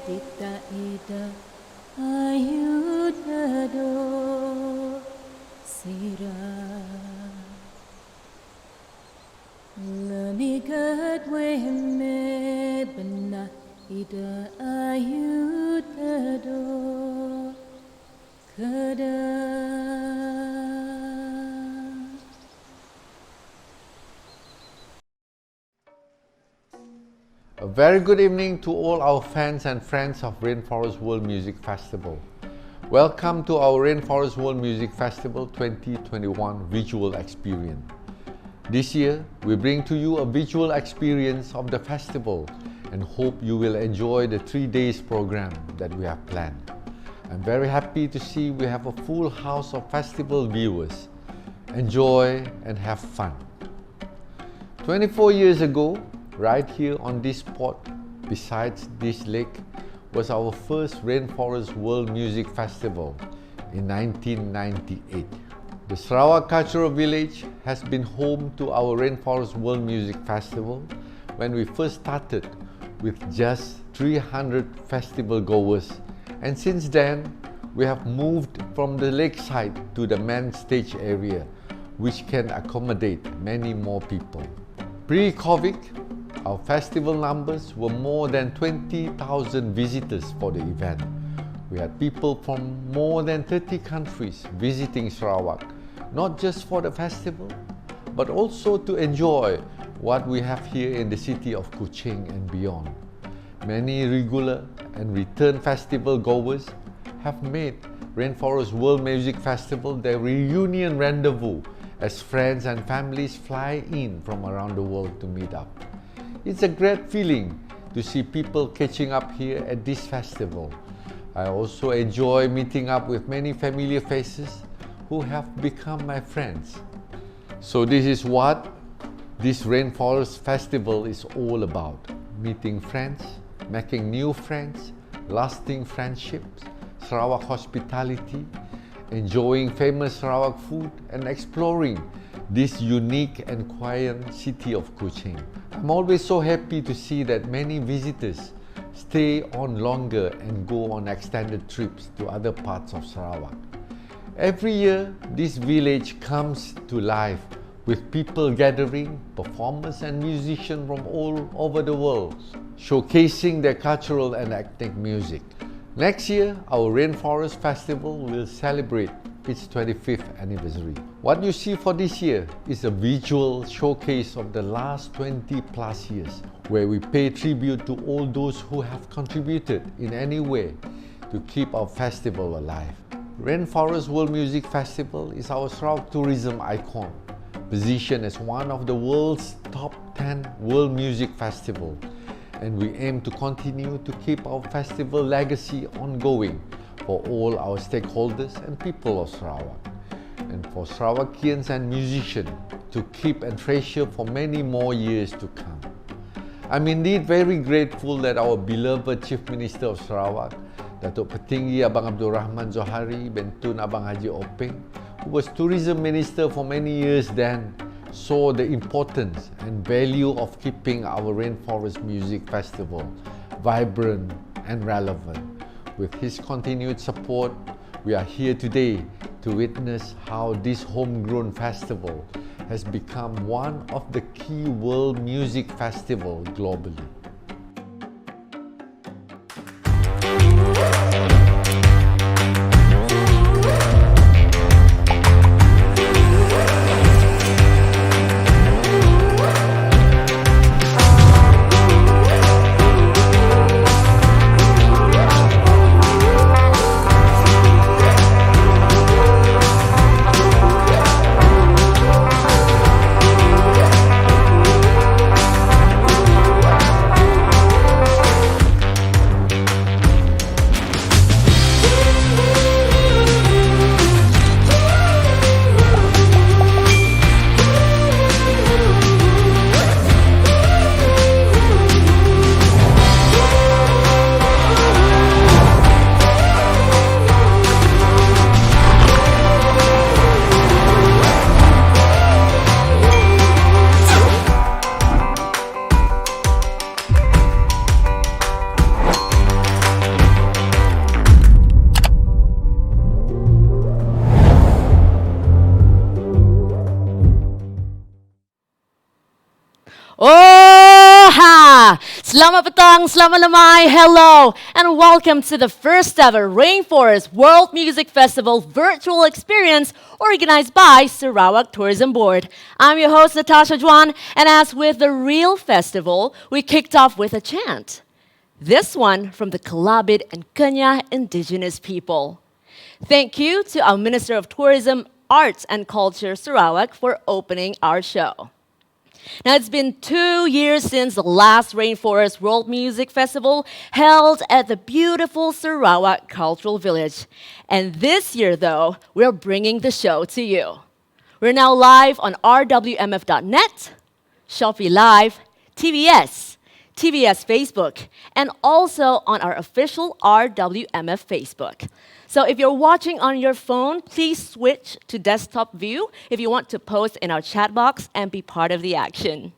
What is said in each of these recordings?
Dita ida ayudado sira Lamigat wehme bena ida ayudado kada A very good evening to all our fans and friends of Rainforest World Music Festival. Welcome to our Rainforest World Music Festival 2021 visual experience. This year, we bring to you a visual experience of the festival and hope you will enjoy the 3 days program that we have planned. I'm very happy to see we have a full house of festival viewers. Enjoy and have fun. 24 years ago, right here on this spot, besides this lake, was our first Rainforest World Music Festival in 1998. The Sarawak Cultural Village has been home to our Rainforest World Music Festival when we first started with just 300 festival goers, and since then we have moved from the lakeside to the main stage area, which can accommodate many more people. Pre-COVID, our festival numbers were more than 20,000 visitors for the event. We had people from more than 30 countries visiting Sarawak, not just for the festival, but also to enjoy what we have here in the city of Kuching and beyond. Many regular and return festival goers have made Rainforest World Music Festival their reunion rendezvous as friends and families fly in from around the world to meet up. It's a great feeling to see people catching up here at this festival. I also enjoy meeting up with many familiar faces who have become my friends. So this is what this Rainforest Festival is all about. Meeting friends, making new friends, lasting friendships, Sarawak hospitality, enjoying famous Sarawak food, and exploring this unique and quiet city of Kuching. I'm always so happy to see that many visitors stay on longer and go on extended trips to other parts of Sarawak. Every year, this village comes to life with people gathering, performers and musicians from all over the world, showcasing their cultural and ethnic music. Next year, our Rainforest Festival will celebrate its 25th anniversary. What you see for this year is a visual showcase of the last 20 plus years, where we pay tribute to all those who have contributed in any way to keep our festival alive. Rainforest World Music Festival is our Sarawak tourism icon, positioned as one of the world's top 10 world music festivals, and we aim to continue to keep our festival legacy ongoing for all our stakeholders and people of Sarawak, and for Sarawakians and musicians to keep and treasure for many more years to come. I'm indeed very grateful that our beloved Chief Minister of Sarawak, Datuk Petinggi Abang Abdul Rahman Zohari Bentun Abang Haji Openg, who was Tourism Minister for many years then, saw the importance and value of keeping our Rainforest Music Festival vibrant and relevant. With his continued support, we are here today to witness how this homegrown festival has become one of the key world music festivals globally. Oha! Selamat petang, selamat lamai, hello, and welcome to the first ever Rainforest World Music Festival virtual experience organized by Sarawak Tourism Board. I'm your host, Natasha Juan, and as with the real festival, we kicked off with a chant. This one from the Kalabit and Kenya indigenous people. Thank you to our Minister of Tourism, Arts and Culture, Sarawak, for opening our show. Now, it's been 2 years since the last Rainforest World Music Festival held at the beautiful Sarawak Cultural Village. And this year, though, we're bringing the show to you. We're now live on RWMF.net, Shopee Live, TVS Facebook, and also on our official RWMF Facebook. So if you're watching on your phone, please switch to desktop view if you want to post in our chat box and be part of the action.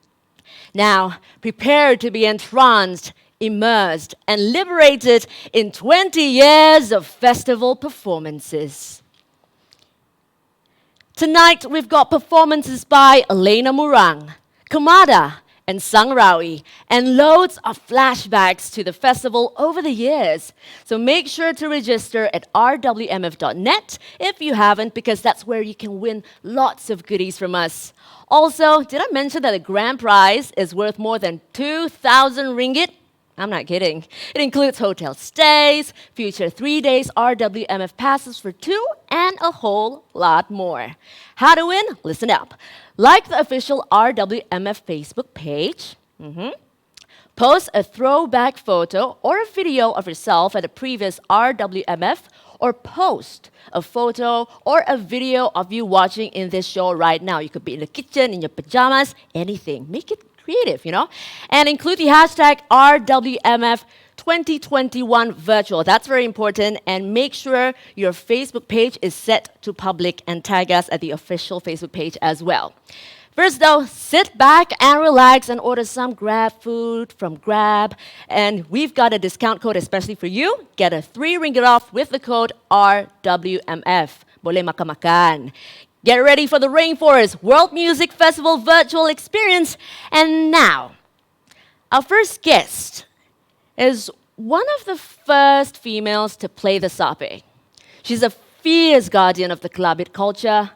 Now, prepare to be entranced, immersed, and liberated in 20 years of festival performances. Tonight, we've got performances by Elena Murang, Kamada, and Sangrawi, and loads of flashbacks to the festival over the years. So make sure to register at rwmf.net if you haven't, because that's where you can win lots of goodies from us. Also, did I mention that the grand prize is worth more than 2,000 ringgit? I'm not kidding. It includes hotel stays, future 3 days RWMF passes for 2, and a whole lot more. How to win? Listen up. Like the official RWMF Facebook page. Post a throwback photo or a video of yourself at a previous RWMF, or post a photo or a video of you watching in this show right now. You could be in the kitchen, in your pajamas, anything. Make it creative, and include the hashtag RWMF 2021 virtual. That's very important, and make sure your Facebook page is set to public and tag us at the official Facebook page as well. First though, sit back and relax and order some Grab food from Grab, and we've got a discount code especially for you. Get a 3 ringgit off with the code RWMF. Boleh makan-makan. Get ready for the Rainforest World Music Festival virtual experience. And now, our first guest is one of the first females to play the sape. She's a fierce guardian of the Kalabit culture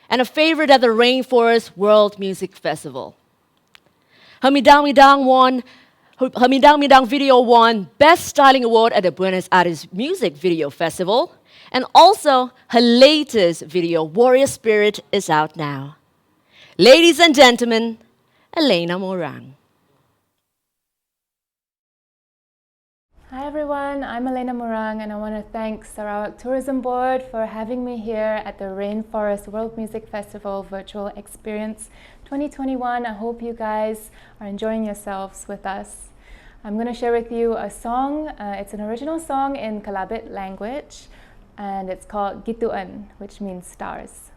and a favorite at the Rainforest World Music Festival. Her Midang Midang video won Best Styling Award at the Buenos Aires Music Video Festival. And also, her latest video, Warrior Spirit, is out now. Ladies and gentlemen, Elena Murang. Hi everyone, I'm Elena Murang, and I want to thank Sarawak Tourism Board for having me here at the Rainforest World Music Festival Virtual Experience 2021. I hope you guys are enjoying yourselves with us. I'm going to share with you a song. It's an original song in Kalabit language, and it's called Gituan, which means stars.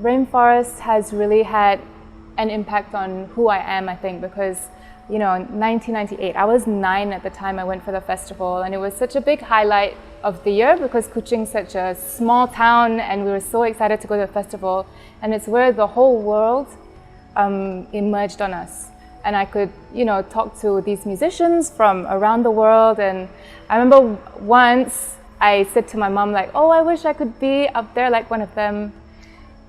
Rainforest has really had an impact on who I am, I think, because, you know, in 1998, I was 9 at the time I went for the festival, and it was such a big highlight of the year because Kuching's such a small town and we were so excited to go to the festival, and it's where the whole world emerged on us. And I could, you know, talk to these musicians from around the world. And I remember once I said to my mom, like, oh, I wish I could be up there like one of them.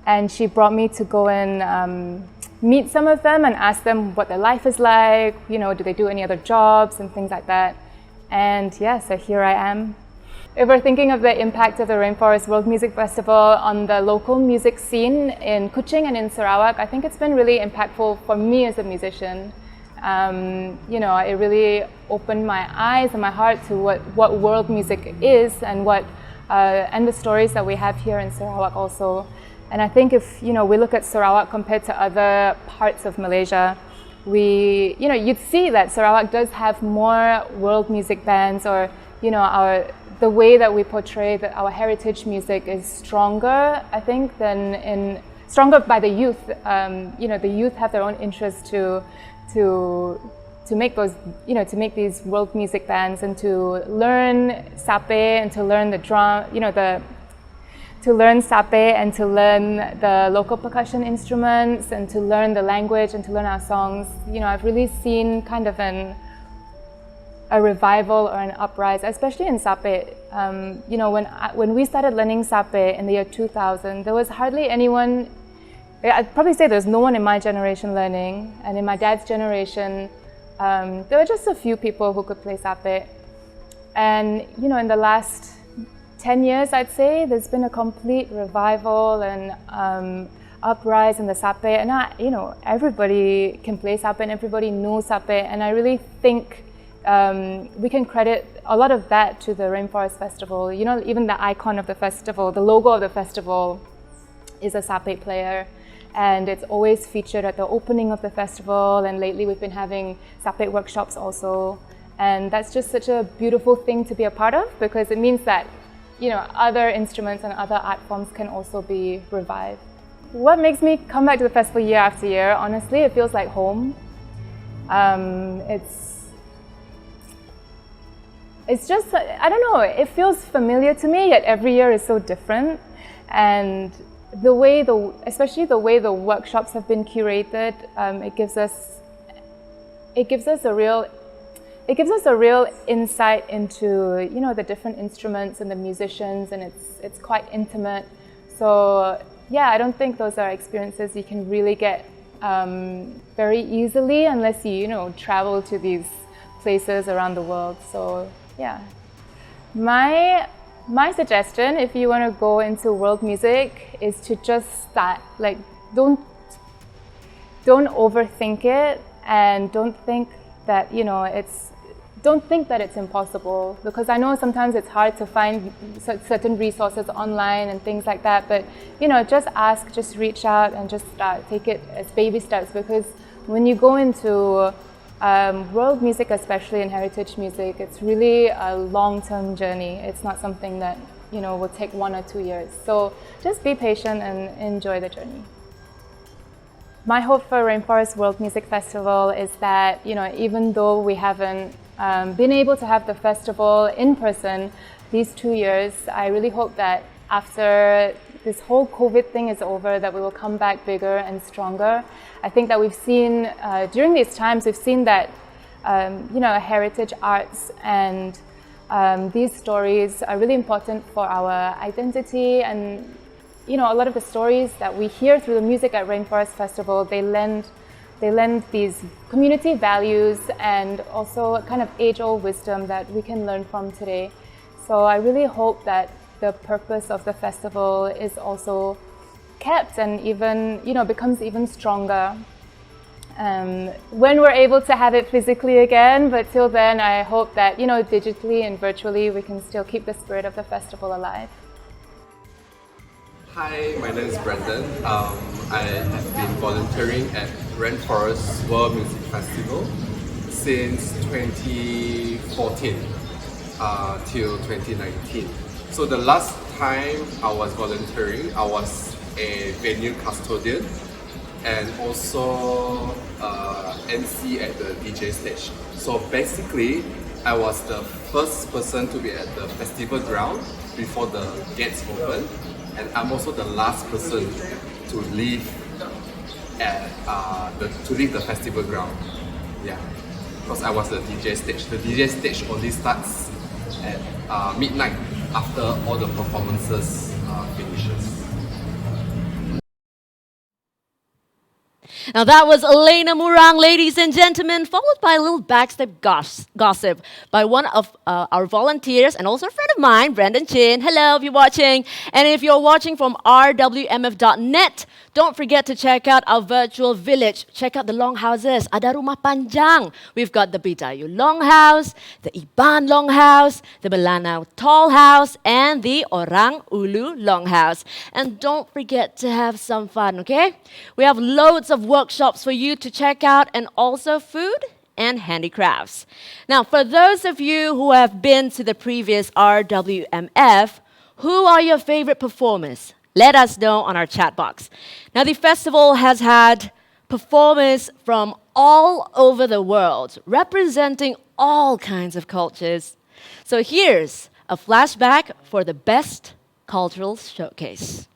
And she brought me to go and meet some of them and ask them what their life is like, you know, do they do any other jobs and things like that. And yeah, so here I am. If we're thinking of the impact of the Rainforest World Music Festival on the local music scene in Kuching and in Sarawak, I think it's been really impactful for me as a musician. You know, it really opened my eyes and my heart to what world music is and and the stories that we have here in Sarawak also. And I think if, you know, we look at Sarawak compared to other parts of Malaysia, you know, you'd see that Sarawak does have more world music bands, or, you know, the way that we portray that our heritage music is stronger, I think, stronger by the youth. You know, the youth have their own interest to make those, you know, to make these world music bands and to learn sape and to learn the drum, you know, to learn sape and to learn the local percussion instruments and to learn the language and to learn our songs. You know, I've really seen kind of a revival or an uprise, especially in sape. You know, when we started learning sape in the year 2000, there was hardly anyone. I'd probably say there's no one in my generation learning, and in my dad's generation, there were just a few people who could play sape. And you know, in the last 10 years, I'd say there's been a complete revival and uprise in the sape, and you know, everybody can play sape and everybody knows sape, and I really think we can credit a lot of that to the Rainforest Festival. You know, even the icon of the festival, the logo of the festival is a sape player, and it's always featured at the opening of the festival, and lately we've been having sape workshops also, and that's just such a beautiful thing to be a part of, because it means that, you know, other instruments and other art forms can also be revived. What makes me come back to the festival year after year? Honestly, it feels like home. It's just, I don't know, it feels familiar to me, yet every year is so different. And especially the way the workshops have been curated, it gives us a real insight into, you know, the different instruments and the musicians, and it's quite intimate. So yeah, I don't think those are experiences you can really get very easily unless you know, travel to these places around the world. So yeah, my suggestion, if you want to go into world music, is to just start. Like, don't overthink it, and don't think that, you know, don't think that it's impossible, because I know sometimes it's hard to find certain resources online and things like that, but, you know, just ask, just reach out and just start. Take it as baby steps, because when you go into world music, especially in heritage music, it's really a long-term journey. It's not something that, you know, will take 1 or 2 years. So just be patient and enjoy the journey. My hope for Rainforest World Music Festival is that, you know, even though we haven't been able to have the festival in person these 2 years, I really hope that after this whole COVID thing is over, that we will come back bigger and stronger. I think that we've seen, during these times, we've seen that, you know, heritage arts and these stories are really important for our identity. And, you know, a lot of the stories that we hear through the music at Rainforest Festival, they lend these community values and also a kind of age-old wisdom that we can learn from today. So I really hope that the purpose of the festival is also kept and even, you know, becomes even stronger when we're able to have it physically again. But till then, I hope that, you know, digitally and virtually, we can still keep the spirit of the festival alive. Hi, my name is Brendan. I have been volunteering at Rainforest World Music Festival since 2014 till 2019. So the last time I was volunteering, I was a venue custodian and also MC at the DJ stage. So basically, I was the first person to be at the festival ground before the gates open, and I'm also the last person to leave the festival ground. Yeah, because I was the DJ stage. The DJ stage only starts at midnight after all the performances finishes. Now that was Elena Murang, ladies and gentlemen, followed by a little backstage gossip by one of our volunteers and also a friend of mine, Brandon Chin. Hello, if you're watching. And if you're watching from rwmf.net, don't forget to check out our virtual village. Check out the longhouses. Ada rumah panjang. We've got the Bidayu Longhouse, the Iban Longhouse, the Belanau Tall House, and the Orang Ulu Longhouse. And don't forget to have some fun, okay? We have loads of workshops for you to check out and also food and handicrafts. Now, for those of you who have been to the previous RWMF, who are your favorite performers? Let us know on our chat box. Now, the festival has had performers from all over the world, representing all kinds of cultures. So here's a flashback for the best cultural showcase.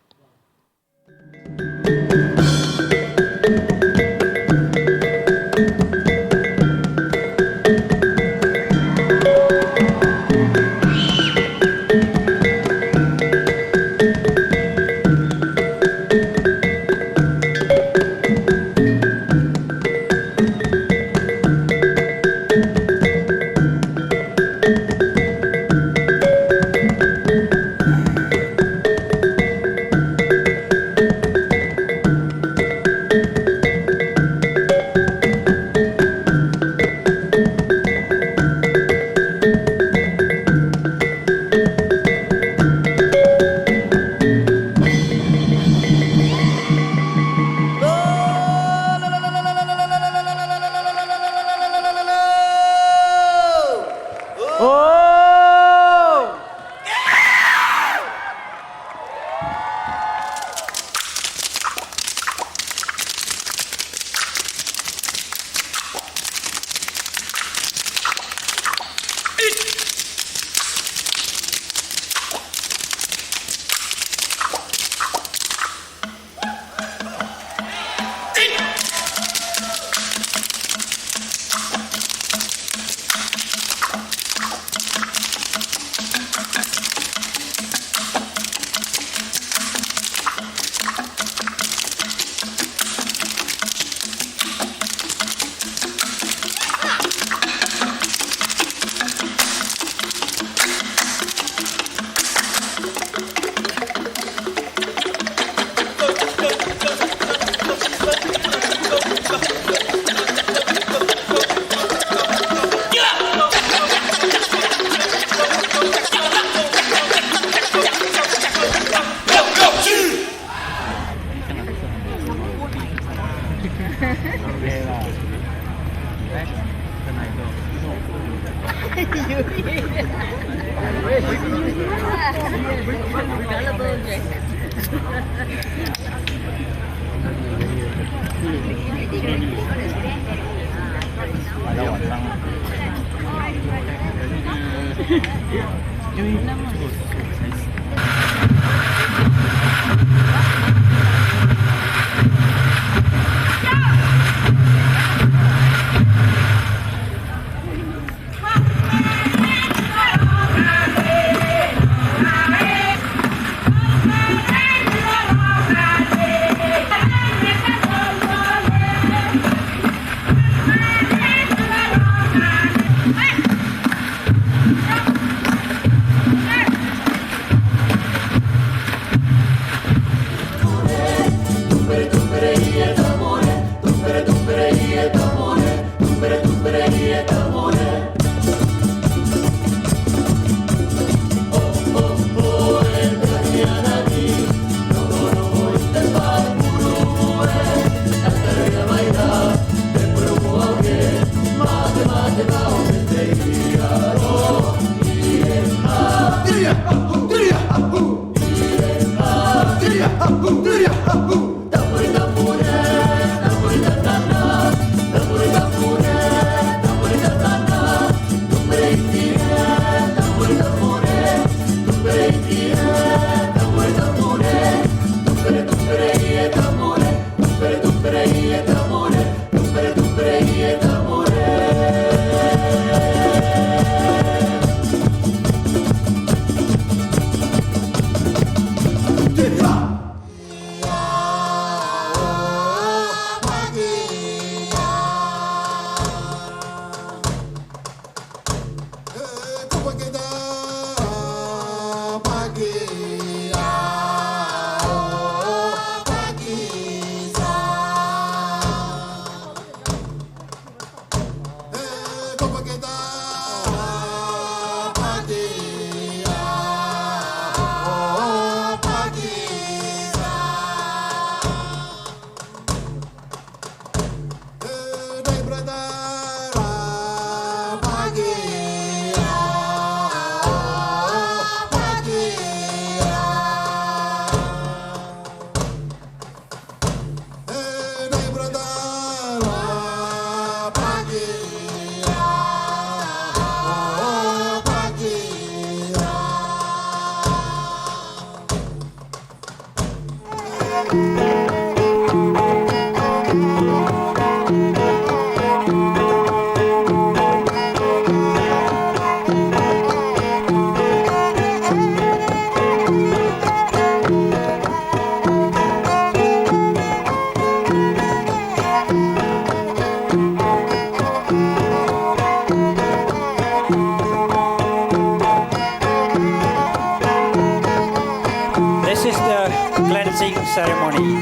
This is the cleansing ceremony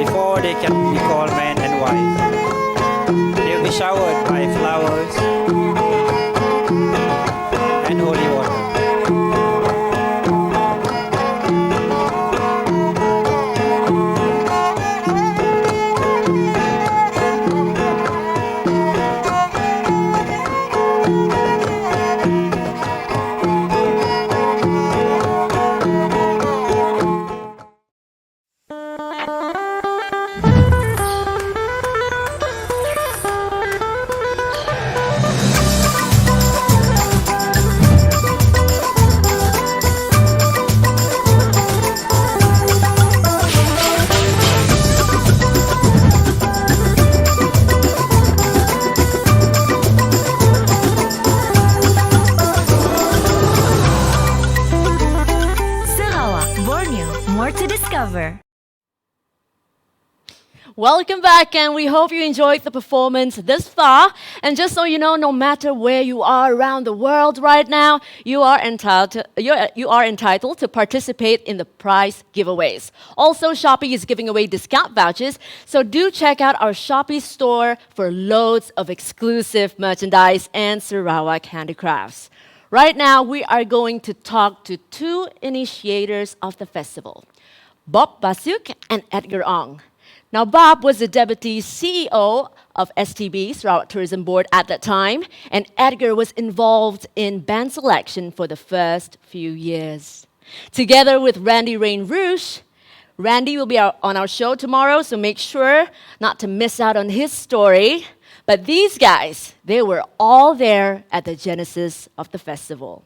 before they can be called man and wife. They'll be showered by flowers and holy water. Welcome back, and we hope you enjoyed the performance this far. And just so you know, no matter where you are around the world right now, you are entitled to participate in the prize giveaways. Also, Shopee is giving away discount vouchers, so do check out our Shopee store for loads of exclusive merchandise and Sarawak handicrafts. Right now, we are going to talk to two initiators of the festival, Bob Basuk and Edgar Ong. Now, Bob was the deputy CEO of STB, Sarawak Tourism Board, at that time, and Edgar was involved in band selection for the first few years. Together with Randy Rain Rouge, Randy will be on our show tomorrow, so make sure not to miss out on his story. But these guys, they were all there at the genesis of the festival.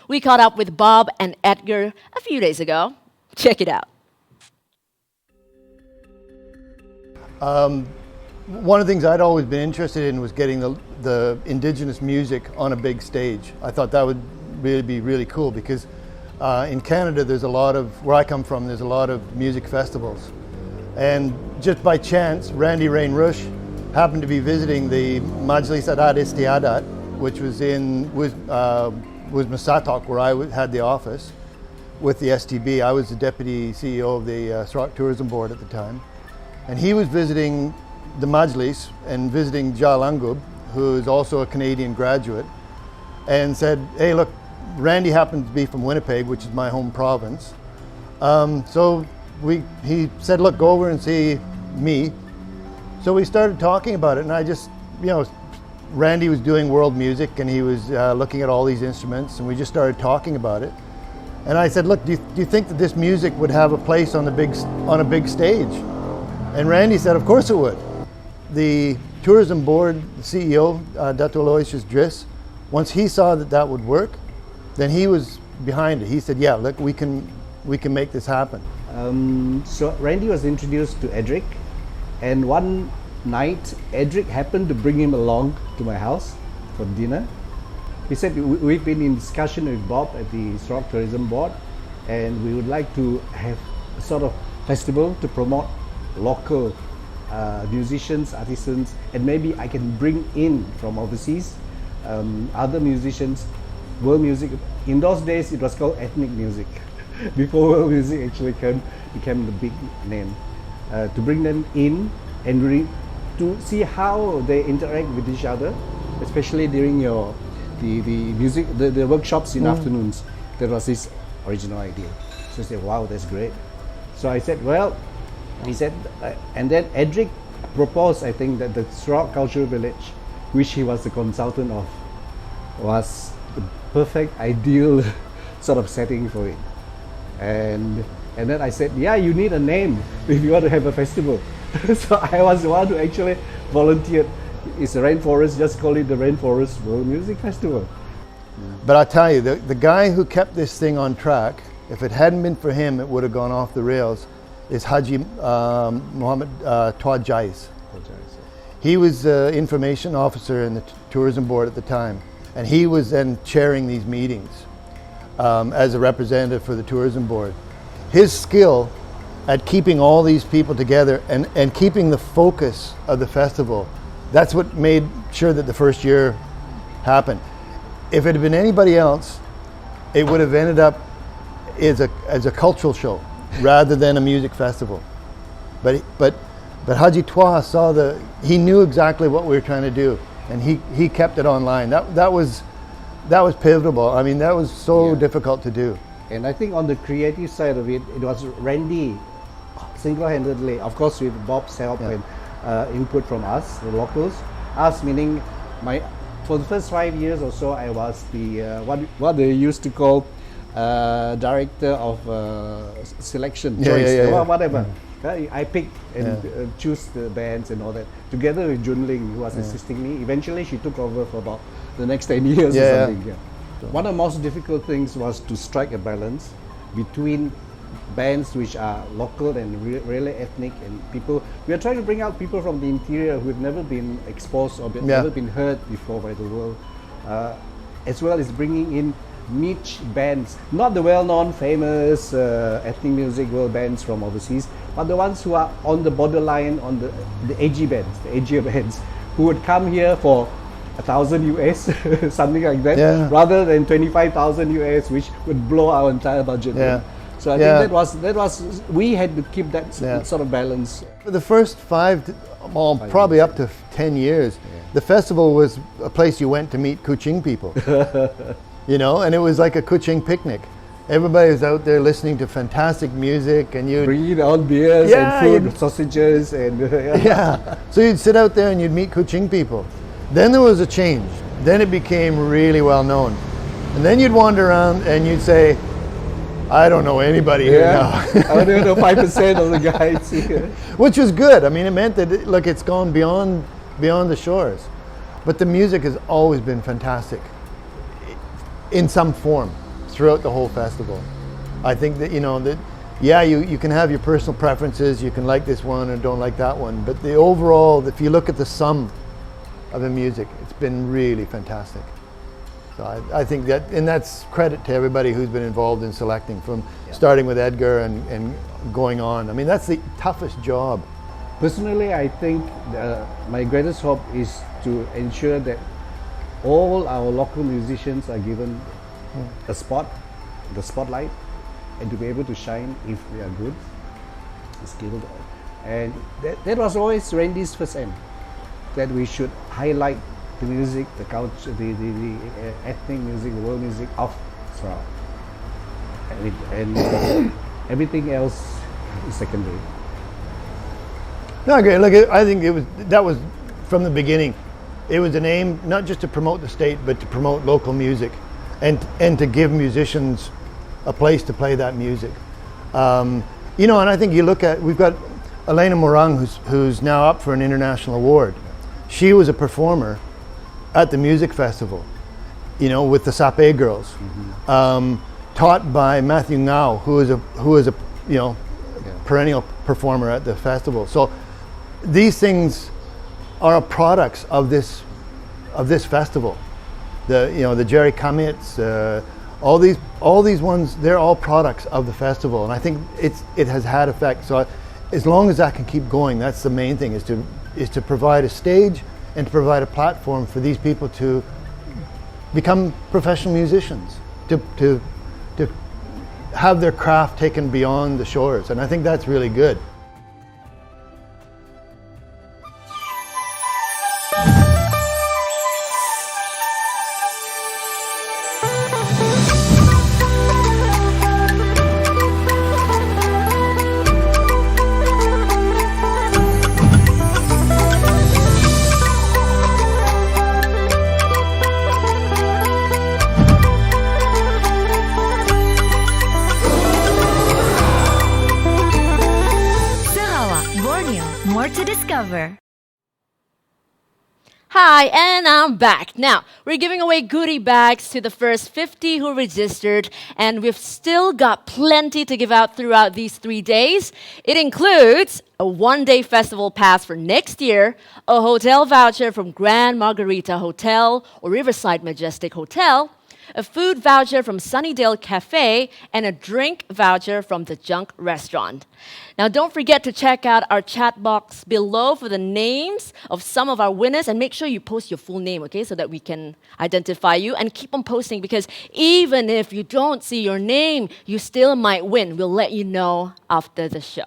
We caught up with Bob and Edgar a few days ago. Check it out. One of the things I'd always been interested in was getting the indigenous music on a big stage. I thought that would really be really cool because in Canada there's a lot of, where I come from, there's a lot of music festivals. And just by chance, Randy Rain Rush happened to be visiting the Majlis Adat Istiadat, which was in Masatok, where I had the office with the STB. I was the deputy CEO of the Sarawak Tourism Board at the time. And he was visiting the Majlis and visiting Jal Angub, who is also a Canadian graduate, and said, hey, look, Randy happens to be from Winnipeg, which is my home province. So he said, look, go over and see me. So we started talking about it, and I just, Randy was doing world music, and he was looking at all these instruments, and we just started talking about it. And I said, look, do you think that this music would have a place on a big stage? And Randy said, of course it would. The tourism board CEO, Dato Aloysius Driss, once he saw that would work, then he was behind it. He said, yeah, look, we can make this happen. So Randy was introduced to Edric, and one night Edric happened to bring him along to my house for dinner. He said, we've been in discussion with Bob at the Sarawak Tourism Board, and we would like to have a sort of festival to promote local musicians, artisans, and maybe I can bring in from overseas other musicians, world music. In those days it was called ethnic music before world music actually became the big name, to bring them in and to see how they interact with each other, especially during the workshops in afternoons. There was this original idea. So I said, wow, that's great. So I said, well, he said, and then Edric proposed, I think, that the Sarawak Cultural Village, which he was the consultant of, was the perfect, ideal sort of setting for it. And then I said, yeah, you need a name if you want to have a festival. So I was the one who actually volunteered. It's a rainforest, just call it the Rainforest World Music Festival. But I tell you, the guy who kept this thing on track, if it hadn't been for him, it would have gone off the rails, is Haji Muhammad Tuad Jais. He was the information officer in the tourism board at the time, and he was then chairing these meetings as a representative for the tourism board. His skill at keeping all these people together and keeping the focus of the festival, that's what made sure that the first year happened. If it had been anybody else, it would have ended up as a cultural show rather than a music festival. But Haji Twa he knew exactly what we were trying to do, and he kept it online. That was pivotal. I mean, that was so difficult to do. And I think on the creative side of it, it was Randy single-handedly, of course with Bob's help and input from us, the locals. Us meaning for the first 5 years or so, I was the what they used to call director of selection, choice, whatever. I picked and choose the bands and all that, together with Junling, who was assisting me. Eventually, she took over for about the next 10 years or something. One of the most difficult things was to strike a balance between bands which are local and really ethnic, and people. We are trying to bring out people from the interior who have never been exposed or never been heard before by the world, as well as bringing in niche bands, not the well-known, famous ethnic music world bands from overseas, but the ones who are on the borderline, on the edgy bands, the edgier bands, who would come here for $1,000 US, something like that, rather than 25,000 US, which would blow our entire budget. So I think that was we had to keep that sort of balance. For the first probably up to 10 years, the festival was a place you went to meet Kuching people. You know, and it was like a Kuching picnic. Everybody was out there listening to fantastic music, and you bring your own beers and food, sausages, and So you'd sit out there and you'd meet Kuching people. Then there was a change. Then it became really well known, and then you'd wander around and you'd say, I don't know anybody here now. I don't know 5% of the guys here. Which was good. I mean, it meant that it's gone beyond the shores. But the music has always been fantastic in some form throughout the whole festival. I think that, you can have your personal preferences, you can like this one or don't like that one, but the overall, if you look at the sum of the music, it's been really fantastic. So I think that, and that's credit to everybody who's been involved in selecting, from starting with Edgar and going on. I mean, that's the toughest job. Personally, I think my greatest hope is to ensure that all our local musicians are given the spotlight, and to be able to shine if they are good, skilled. And that was always Randy's first aim, that we should highlight the music, the culture, the ethnic music, the world music of Sarawak. And everything else is secondary. No, great. Look, I think that was from the beginning. It was an aim not just to promote the state, but to promote local music, and to give musicians a place to play that music. And I think we've got Elena Morang, who's now up for an international award. She was a performer at the music festival, with the Sape girls. taught by Matthew Ngao, who is a perennial performer at the festival. So these things are products of this festival. The Jerry Kamits, all these ones, they're all products of the festival, and I think it has had effect. So as long as that can keep going, that's the main thing, is to provide a stage and to provide a platform for these people to become professional musicians, to have their craft taken beyond the shores, and I think that's really good. More to discover. Hi, and I'm back. Now, we're giving away goodie bags to the first 50 who registered, and we've still got plenty to give out throughout these 3 days. It includes a one-day festival pass for next year, a hotel voucher from Grand Margarita Hotel or Riverside Majestic Hotel, a food voucher from Sunnydale Cafe, and a drink voucher from the Junk Restaurant. Now, don't forget to check out our chat box below for the names of some of our winners, and make sure you post your full name, okay, so that we can identify you, and keep on posting, because even if you don't see your name, you still might win. We'll let you know after the show.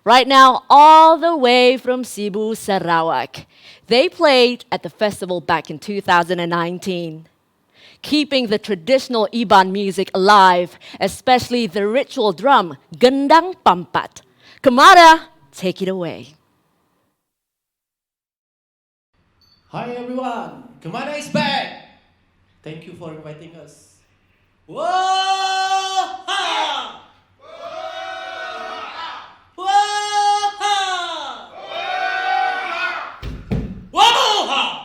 Right now, all the way from Cebu, Sarawak, they played at the festival back in 2019. Keeping the traditional Iban music alive, especially the ritual drum, Gendang Pampat. Kamada, take it away. Hi everyone, Kamada is back. Thank you for inviting us. Whoa! Ha! Whoa! Ha! Whoa! Ha!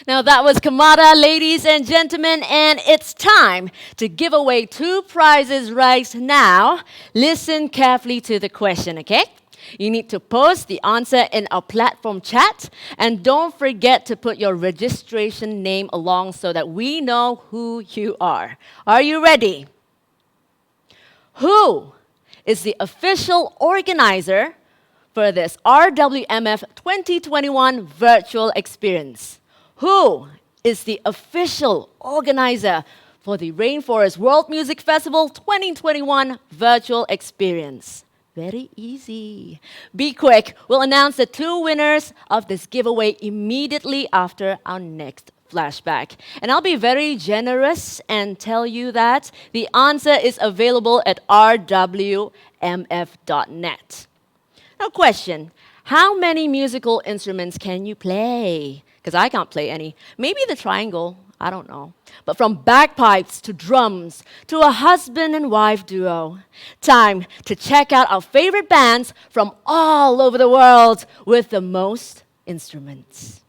Now that was Kamada, ladies and gentlemen, and it's time to give away 2 prizes right now. Listen carefully to the question, okay? You need to post the answer in our platform chat, and don't forget to put your registration name along so that we know who you are. Are you ready? Who is the official organizer for this RWMF 2021 virtual experience? Who is the official organizer for the Rainforest World Music Festival 2021 virtual experience? Very easy. Be quick. We'll announce the 2 winners of this giveaway immediately after our next flashback. And I'll be very generous and tell you that the answer is available at rwmf.net. Now, question. How many musical instruments can you play? Because I can't play any. Maybe the triangle. I don't know. But from bagpipes to drums to a husband and wife duo. Time to check out our favorite bands from all over the world with the most instruments.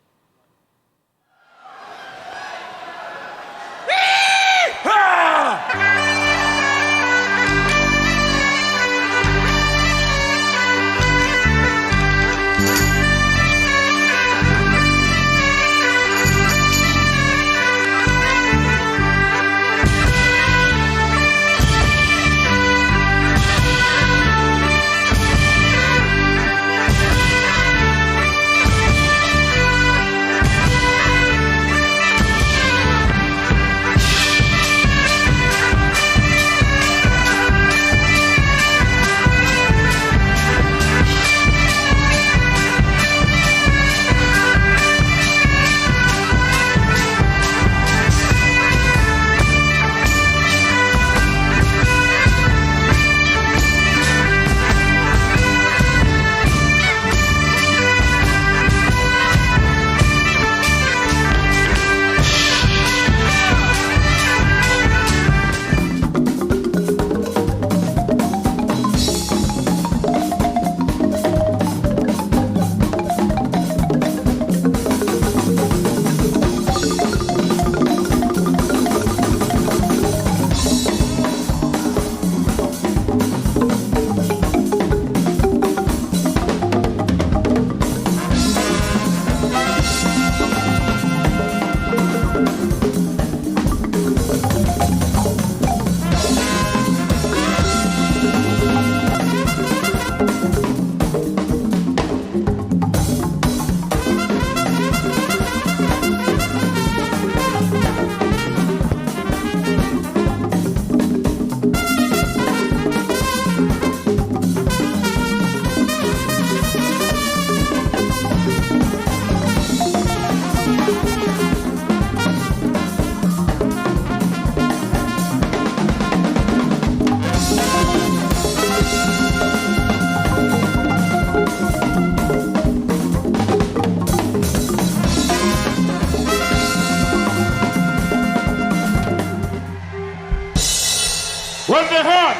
With the horn,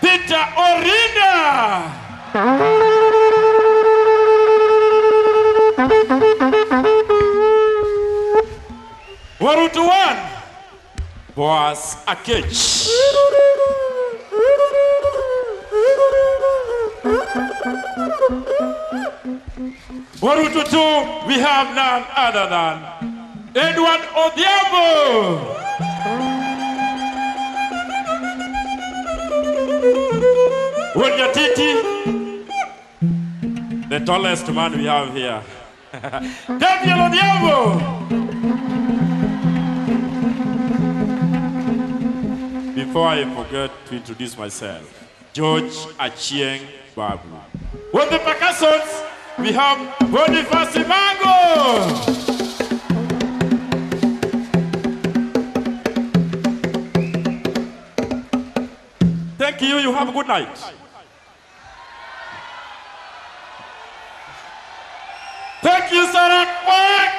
Peter Orina. Warutu one, Boaz Akech. Warutu two, we have none other than Edward Odiabo. Titi, the tallest man we have here. Daniel Odiabo. Before I forget to introduce myself, George Achieng Babu. With the percussions, we have Boniface Mango. Thank you. You have a good night. Thank you, Sarawak.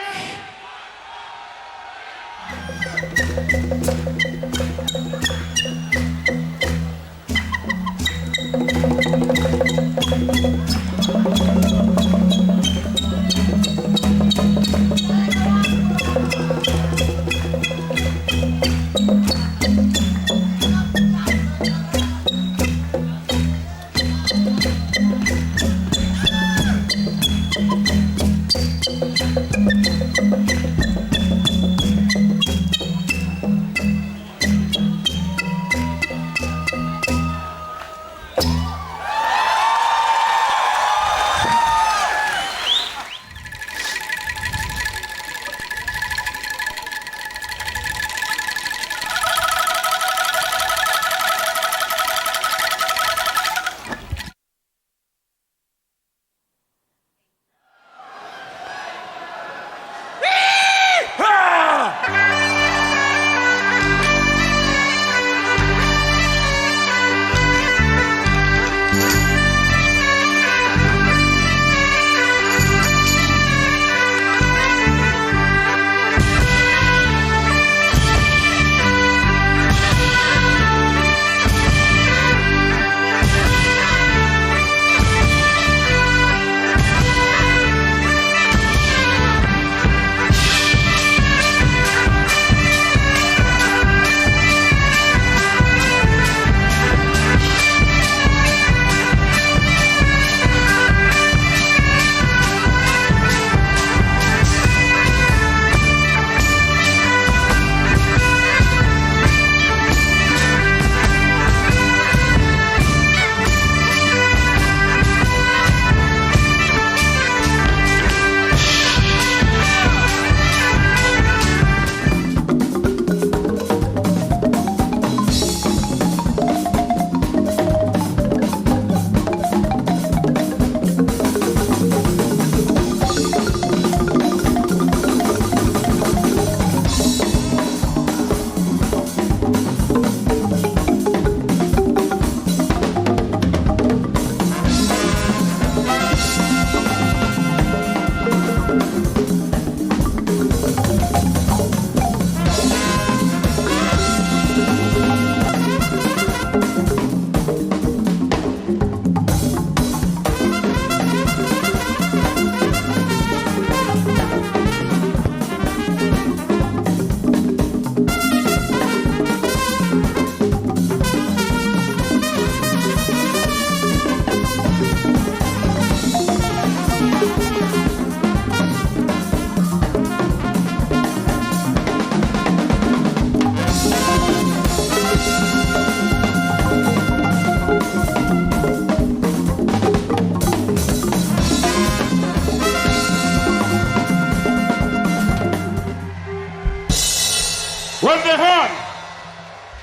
With the horn,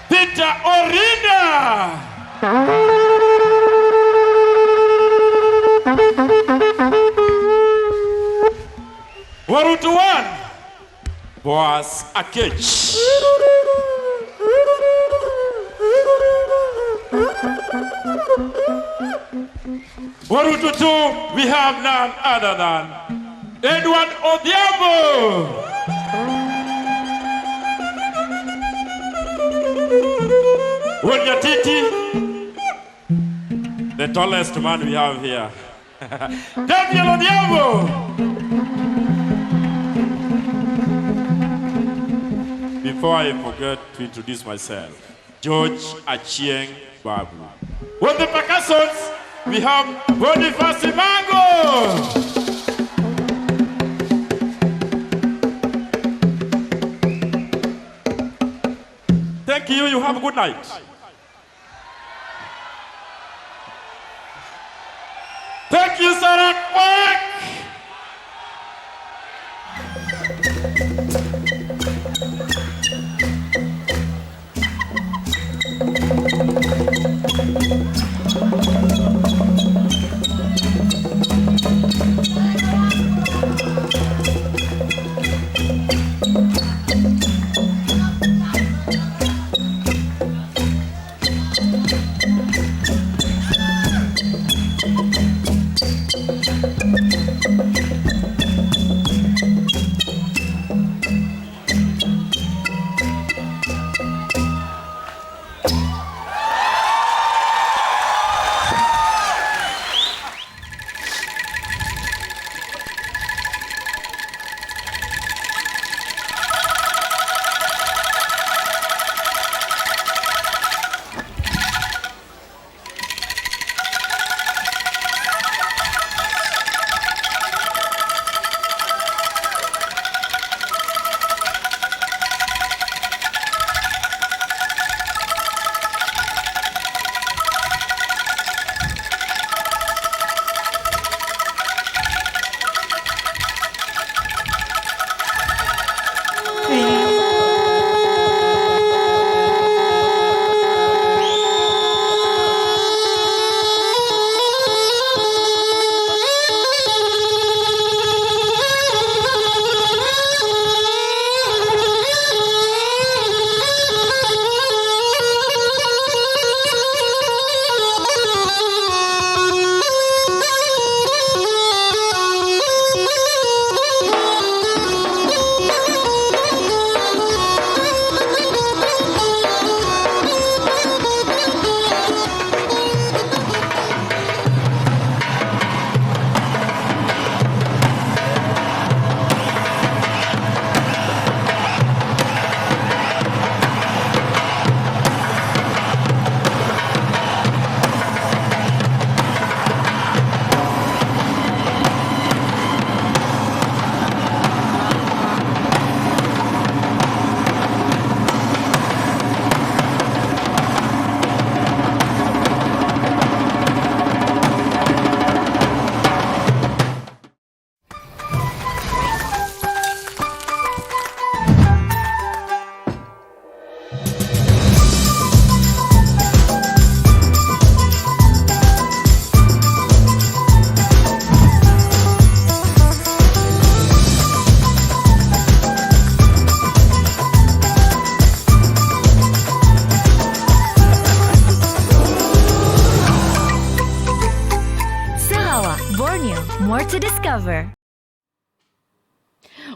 Peter Orina. Warutu one, Boaz Akech. Warutu two, we have none other than Edward Odhiambo. Wonyatiti, the tallest man we have here. Daniel Odhiambo. Before I forget to introduce myself, George Achieng Babu. With the percussions, we have Boniface Mango. Thank you. You have a good night. Thank you, Sarawak. to discover.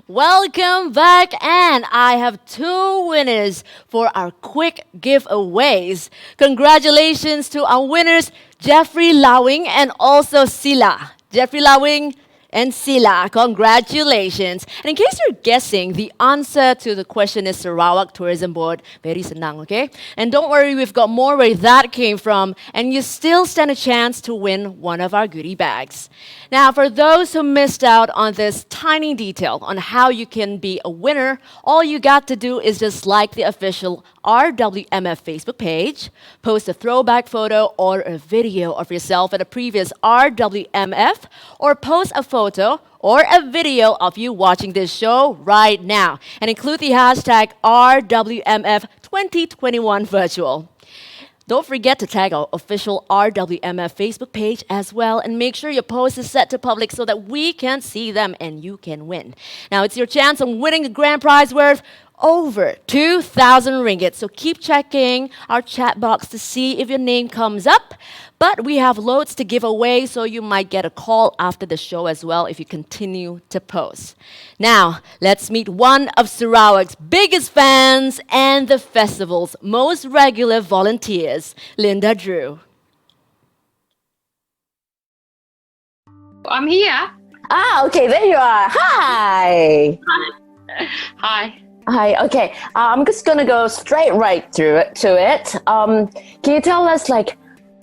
Welcome back, and I have 2 winners for our quick giveaways. Congratulations to our winners, Jeffrey Lawing and also Sila. Jeffrey Lawing and Sila, congratulations. And in case you're guessing, the answer to the question is Sarawak Tourism Board. Very senang, okay? And don't worry, we've got more where that came from, and you still stand a chance to win one of our goodie bags. Now, for those who missed out on this tiny detail on how you can be a winner, all you got to do is just like the official RWMF Facebook page, post a throwback photo or a video of yourself at a previous RWMF, or post a photo or a video of you watching this show right now, and include the hashtag RWMF 2021 virtual. Don't forget to tag our official RWMF Facebook page as well, and make sure your post is set to public so that we can see them and you can win. Now, it's your chance on winning a grand prize worth over 2,000 ringgit. So keep checking our chat box to see if your name comes up. But we have loads to give away, so you might get a call after the show as well if you continue to post. Now, let's meet one of Sarawak's biggest fans and the festival's most regular volunteers, Linda Drew. I'm here. Okay, there you are. Hi. Hi. Hi, okay. I'm just going to go straight right through it to it. Can you tell us,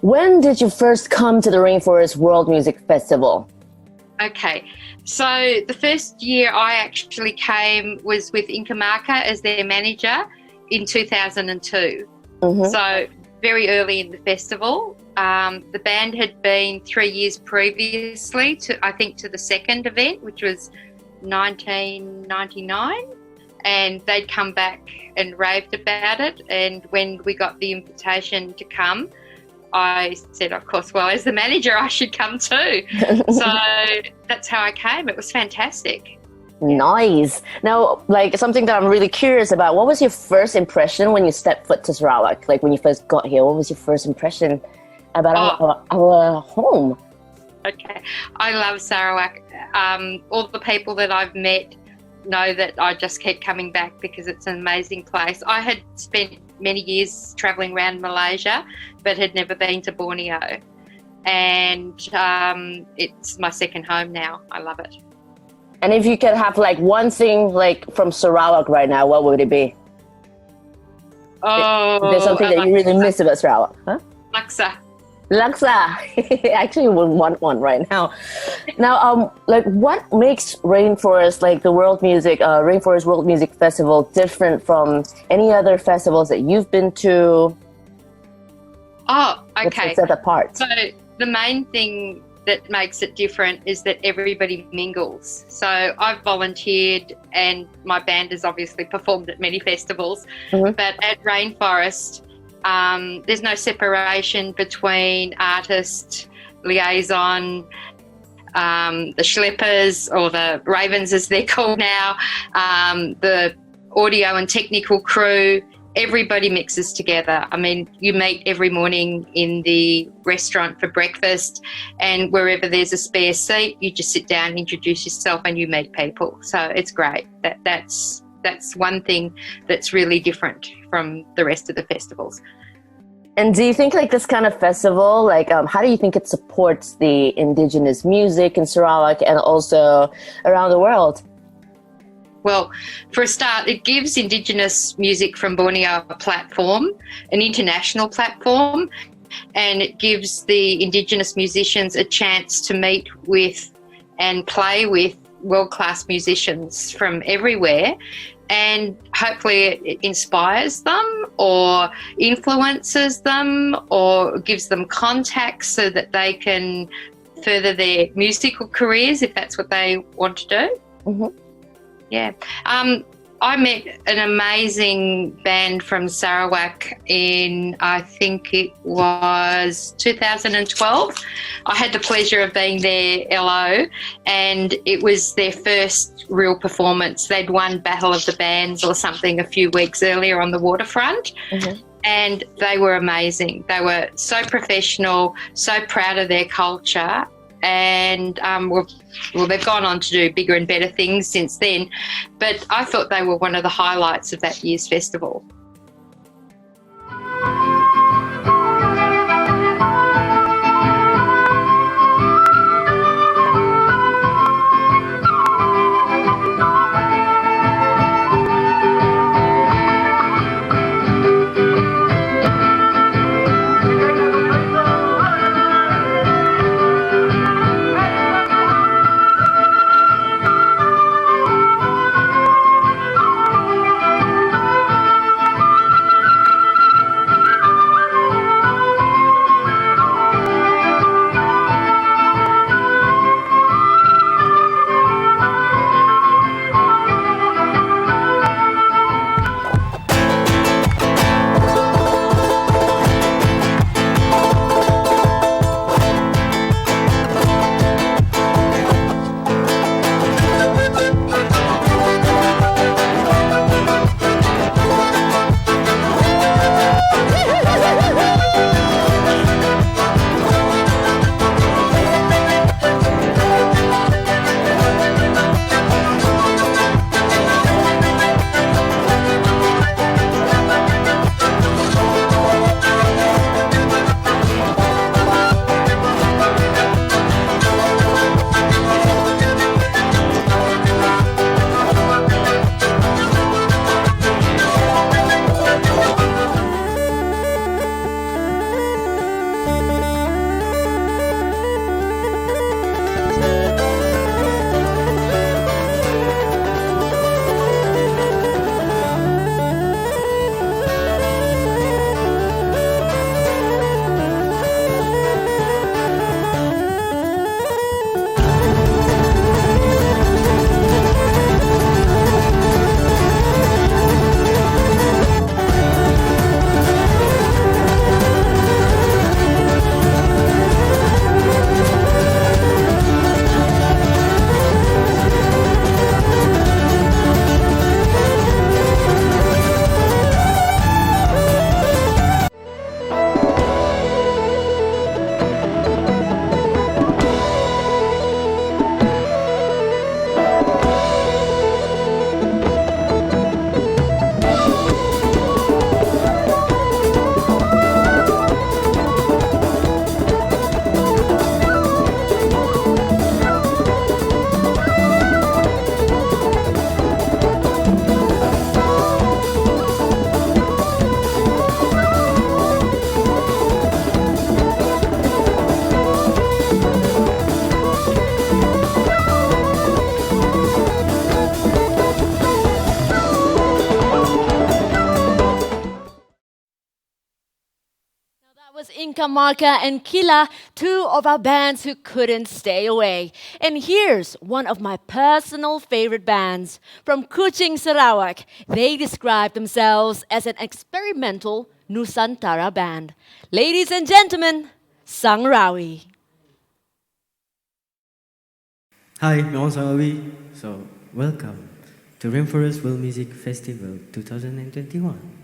when did you first come to the Rainforest World Music Festival? Okay, so the first year I actually came was with Kamada as their manager in 2002. So very early in the festival. The band had been 3 years previously to the second event, which was 1999. And they'd come back and raved about it. And when we got the invitation to come, I said, of course, well, as the manager, I should come too. So that's how I came. It was fantastic. Nice. Now, something that I'm really curious about, what was your first impression when you stepped foot to Sarawak? When you first got here, what was your first impression about our home? Okay. I love Sarawak. All the people that I've met know that I just keep coming back because it's an amazing place. I had spent many years travelling around Malaysia, but had never been to Borneo. And it's my second home now. I love it. And if you could have one thing from Sarawak right now, what would it be? Oh, there's something that you really miss about Sarawak, huh? Laksa. Laksa. I actually would want one right now. Now, what makes Rainforest, the Rainforest World Music Festival, different from any other festivals that you've been to? Oh, okay. What's set apart? So the main thing that makes it different is that everybody mingles. So I've volunteered, and my band has obviously performed at many festivals, but at Rainforest, there's no separation between artist, liaison, the schleppers, or the ravens as they're called now, the audio and technical crew. Everybody mixes together. I mean, you meet every morning in the restaurant for breakfast, and wherever there's a spare seat, you just sit down, introduce yourself, and you meet people. So it's great. That's one thing that's really different from the rest of the festivals. And do you think this kind of festival, how do you think it supports the indigenous music in Sarawak and also around the world? Well, for a start, it gives Indigenous music from Borneo a platform, an international platform, and it gives the Indigenous musicians a chance to meet with and play with world-class musicians from everywhere. And hopefully it inspires them or influences them or gives them contacts so that they can further their musical careers if that's what they want to do. Yeah. I met an amazing band from Sarawak in, I think it was 2012. I had the pleasure of being their LO, and it was their first real performance. They'd won Battle of the Bands or something a few weeks earlier on the waterfront. And they were amazing. They were so professional, so proud of their culture, and they've gone on to do bigger and better things since then. But I thought they were one of the highlights of that year's festival. Kamada and Kila, two of our bands who couldn't stay away. And here's one of my personal favorite bands from Kuching, Sarawak. They describe themselves as an experimental Nusantara band. Ladies and gentlemen, Sangrawi. Hi, I'm Sangrawi. So, welcome to Rainforest World Music Festival 2021.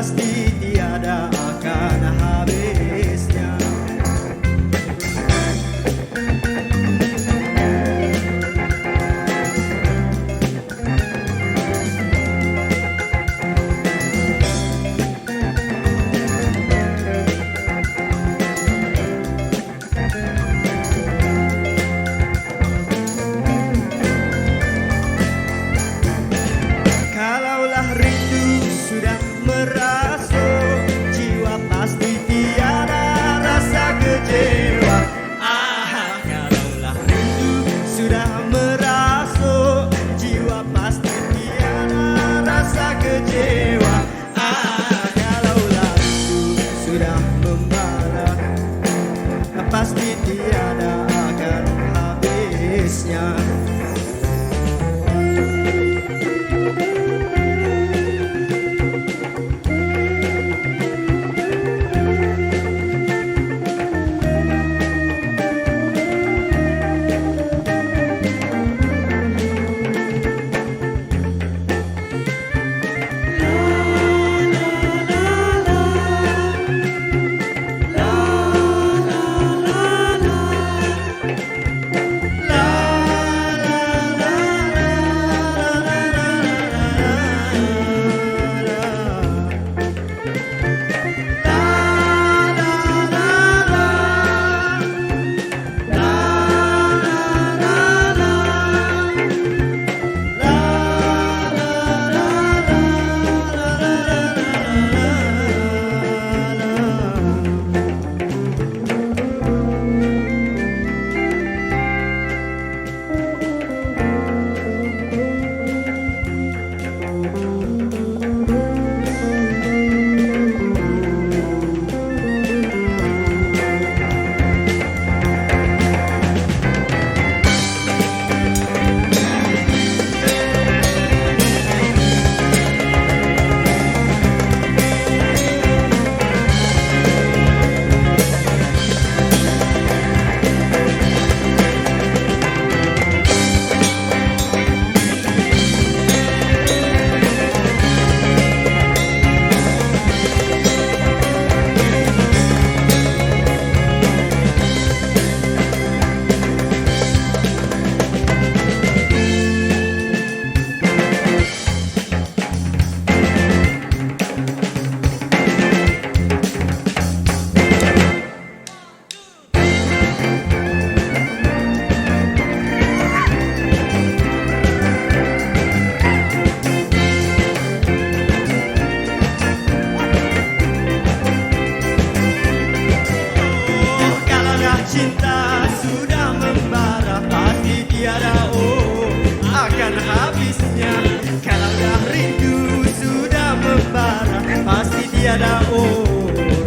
pasti tiada akan habisnya. Kalaulah rindu sudah merasuk, jiwa pasti tiada rasa kecewa. Kalaulah rindu sudah merasuk, jiwa pasti tiada rasa kecewa. Kalaulah rindu sudah membara, pasti tiada akan habisnya. Cinta sudah membara, pasti tiada akan habisnya. Kalau dah rindu sudah membara, pasti tiada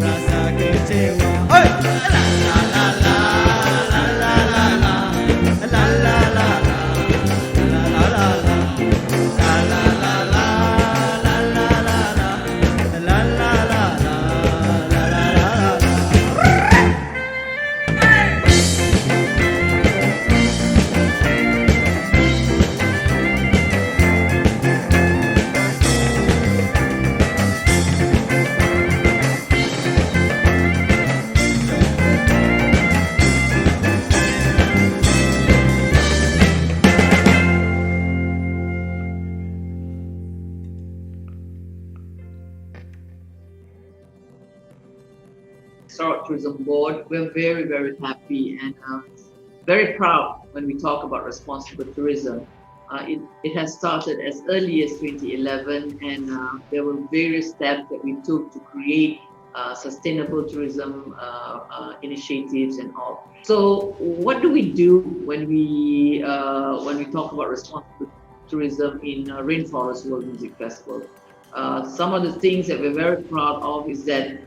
rasa kecewa. Oi! La la la la la la la la la la la la la la la la. Sarawak Tourism Board, we're very, very happy and very proud when we talk about responsible tourism. It has started as early as 2011 and there were various steps that we took to create sustainable tourism initiatives and all. So what do we do when we talk about responsible tourism in Rainforest World Music Festival? Some of the things that we're very proud of is that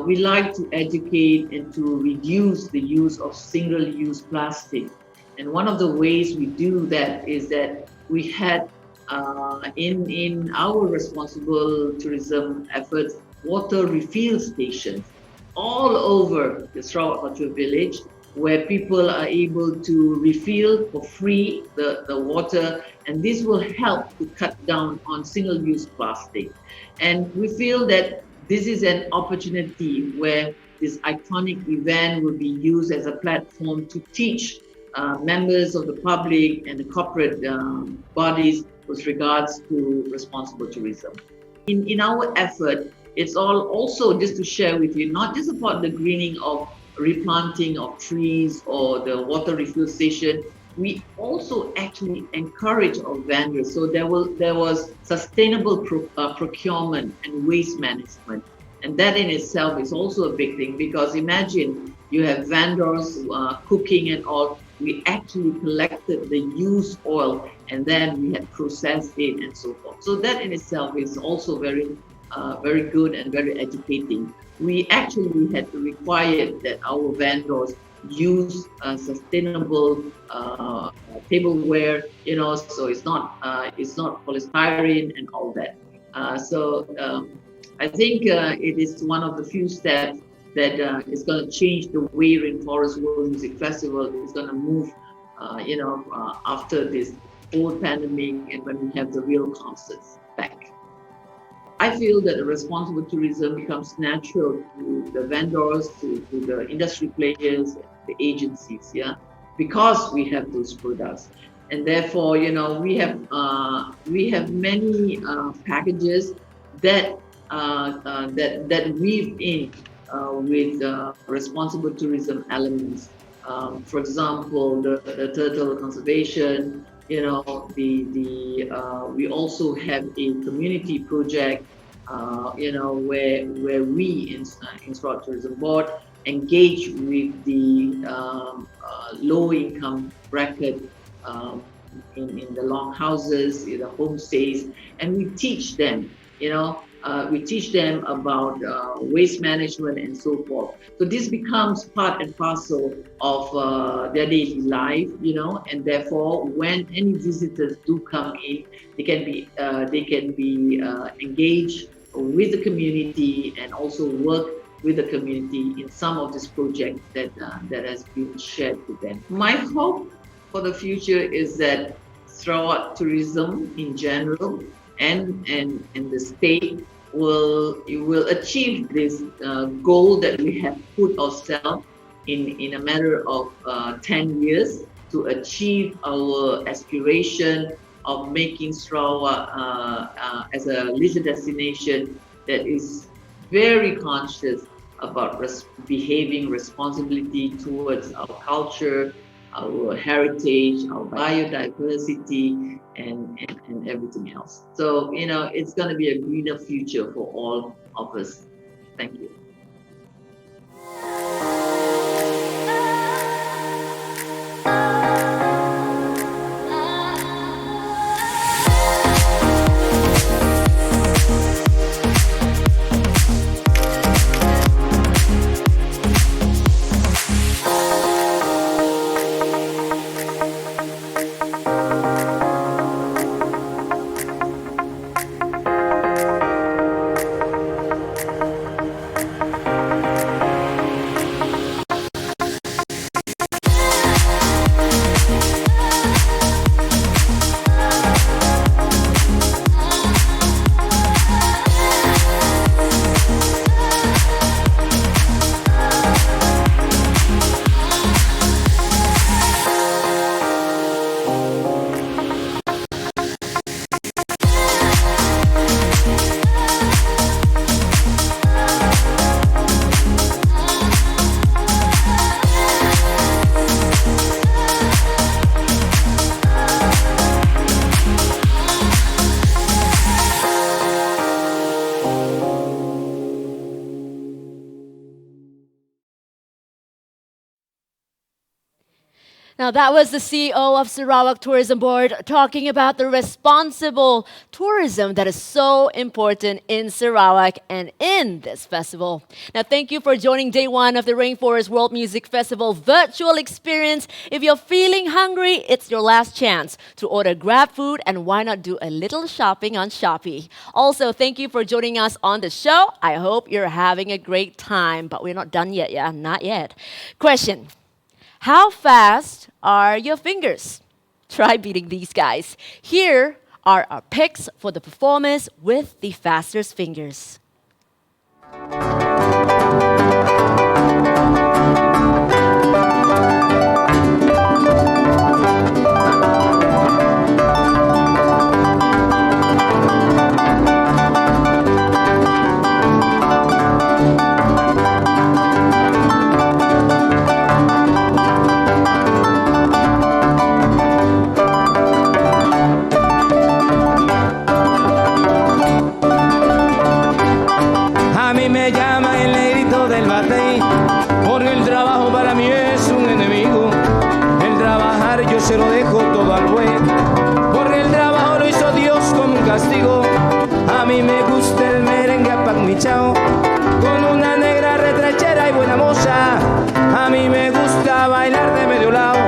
we like to educate and to reduce the use of single-use plastic. And one of the ways we do that is that we had in our responsible tourism efforts, water refill stations all over the Sarawak Cultural Village where people are able to refill for free the water, and this will help to cut down on single-use plastic. And we feel that this is an opportunity where this iconic event will be used as a platform to teach members of the public and the corporate bodies with regards to responsible tourism. In our effort, it's all also just to share with you, not just about the greening of replanting of trees or the water refill station. We also actually encourage our vendors. So there was sustainable procurement and waste management. And that in itself is also a big thing, because imagine you have vendors cooking and all. We actually collected the used oil and then we had processed it and so forth. So that in itself is also very good and very educating. We actually had to require that our vendors use sustainable tableware, so it's not polystyrene and all that. I think it is one of the few steps that is going to change the way Rainforest World Music Festival is going to move, after this whole pandemic and when we have the real concerts back. I feel that the responsible tourism becomes natural to the vendors, to the industry players, the agencies, because we have those products. And therefore, we have many packages that weave in with responsible tourism elements. For example, the turtle conservation. We also have a community project, where we in Sarawak Tourism Board engage with the low income bracket in the long houses, in the homestays, and we teach them, about waste management and so forth. So this becomes part and parcel of their daily life, and therefore when any visitors do come in, they can be engaged with the community and also work with the community in some of this project that has been shared with them. My hope for the future is that Sarawak tourism in general and the state will achieve this goal that we have put ourselves in a matter of 10 years to achieve our aspiration of making Sarawak as a leisure destination that is very conscious about behaving responsibility towards our culture, our heritage, our biodiversity, and everything else. So, it's going to be a greener future for all of us. Thank you. Now, that was the CEO of Sarawak Tourism Board talking about the responsible tourism that is so important in Sarawak and in this festival. Now, thank you for joining day one of the Rainforest World Music Festival virtual experience. If you're feeling hungry, it's your last chance to order Grab food, and why not do a little shopping on Shopee. Also, thank you for joining us on the show. I hope you're having a great time, but we're not done yet, Not yet. Question. How fast are your fingers? Try beating these guys. Here are our picks for the performers with the fastest fingers. A mí me llama el negrito del batey, porque el trabajo para mí es un enemigo. El trabajar yo se lo dejo todo al buey, porque el trabajo lo hizo Dios como un castigo. A mí me gusta el merengue apanmichao, con una negra retrachera y buena moza. A mí me gusta bailar de medio lado,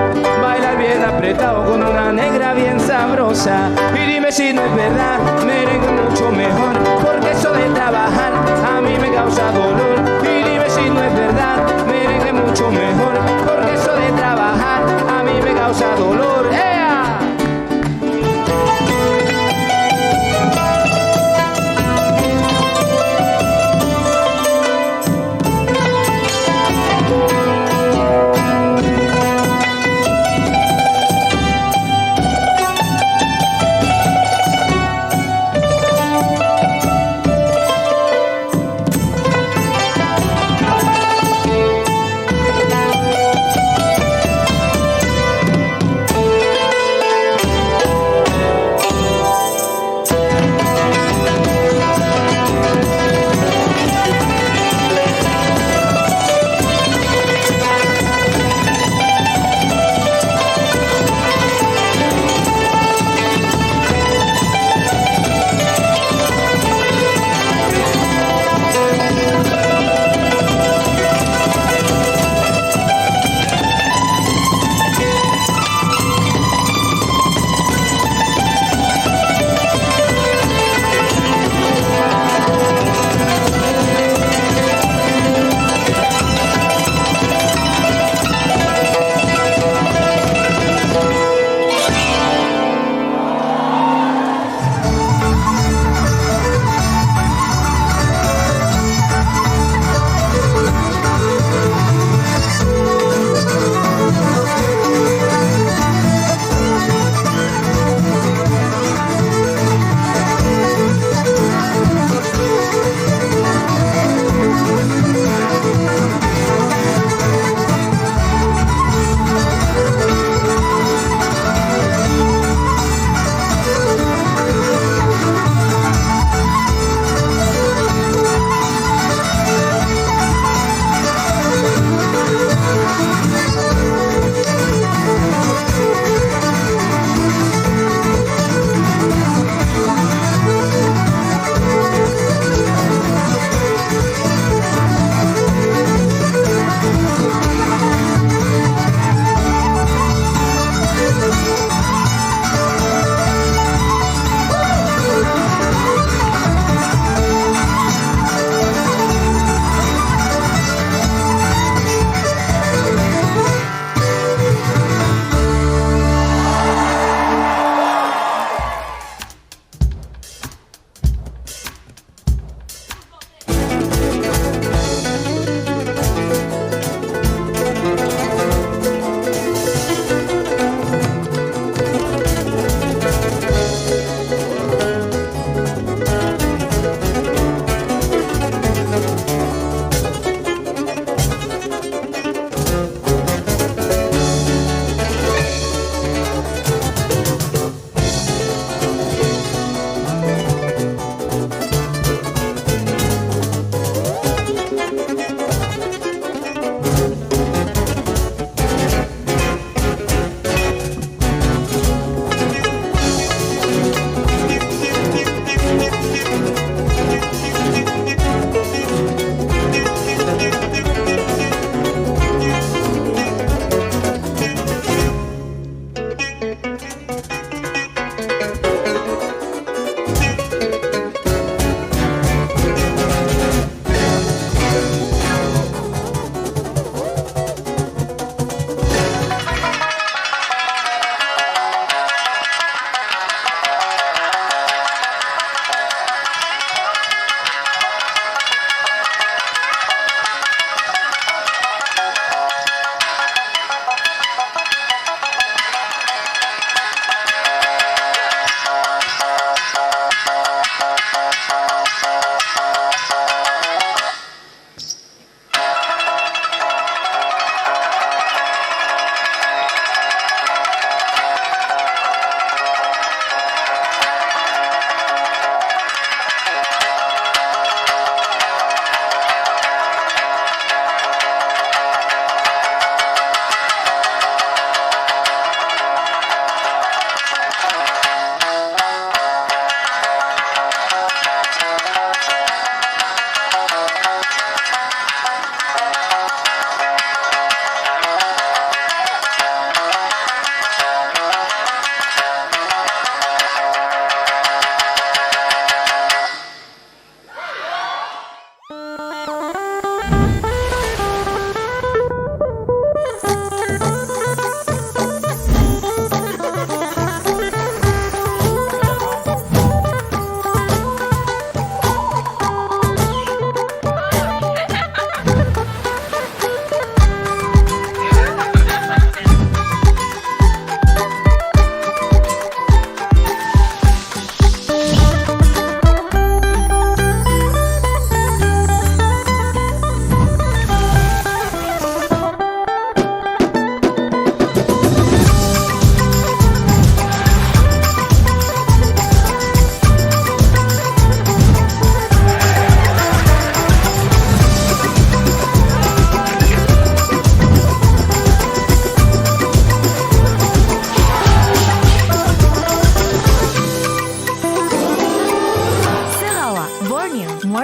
bailar bien apretado con una negra bien sabrosa. Y dime si no es verdad, merengue mucho mejor, porque eso de trabajar a mí me causa dolor. Y dime si no es verdad, merengue mucho mejor, porque eso de trabajar a mí me causa dolor. ¡Ea!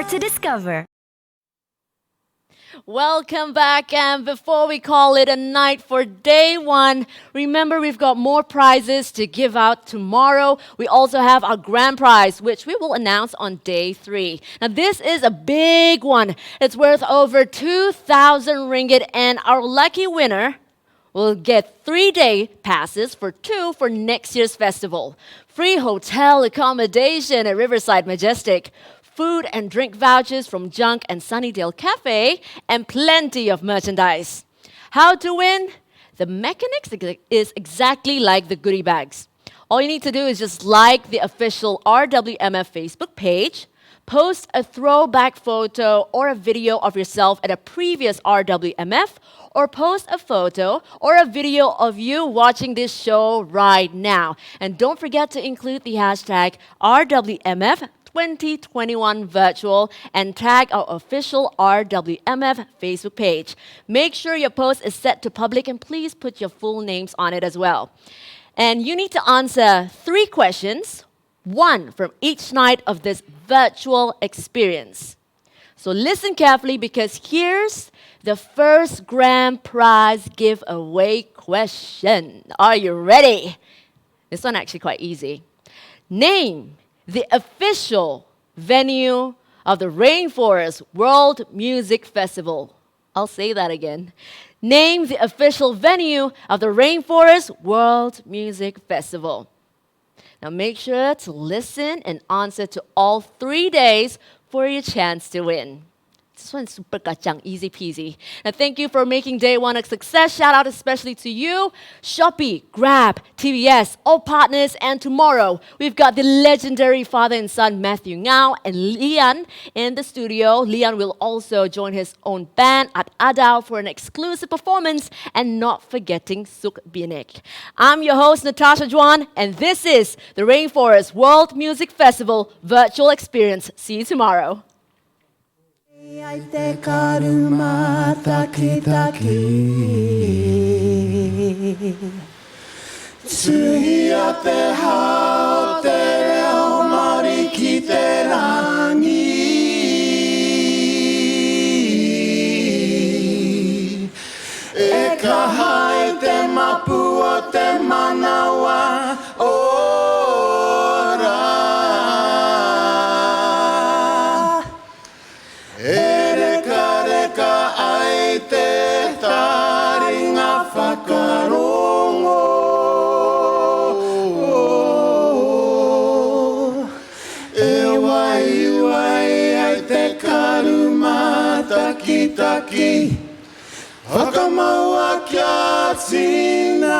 more to discover. Welcome back, and before we call it a night for day one, remember we've got more prizes to give out tomorrow. We also have our grand prize, which we will announce on day 3. Now this is a big one. It's worth over 2,000 ringgit, and our lucky winner will get 3-day passes for 2 for next year's festival. Free hotel accommodation at Riverside Majestic, food and drink vouchers from Junk and Sunnydale Cafe, and plenty of merchandise. How to win? The mechanics is exactly like the goodie bags. All you need to do is just like the official RWMF Facebook page, post a throwback photo or a video of yourself at a previous RWMF, or post a photo or a video of you watching this show right now. And don't forget to include the hashtag RWMF 2021 virtual and tag our official RWMF Facebook page. Make sure your post is set to public and please put your full names on it as well. And you need to answer 3 questions, 1 from each night of this virtual experience. So listen carefully, because here's the first grand prize giveaway question. Are you ready? This one actually quite easy. Name the official venue of the Rainforest World Music Festival. I'll say that again. Name the official venue of the Rainforest World Music Festival. Now make sure to listen and answer to all 3 days for your chance to win. This one's super kacang, easy peasy. And thank you for making day one a success. Shout out especially to you, Shopee, Grab, TBS, all partners. And tomorrow, we've got the legendary father and son Matthew Ngao and Lian in the studio. Lian will also join his own band at Adao for an exclusive performance, and not forgetting Suk Binik. I'm your host, Natasha Juan, and this is the Rainforest World Music Festival Virtual Experience. See you tomorrow. Ai te karuma taki taki Tui a te hao te reo mari ki te rangi E ka hai te mapu o te manawa ora Taki Hakamawa kia tina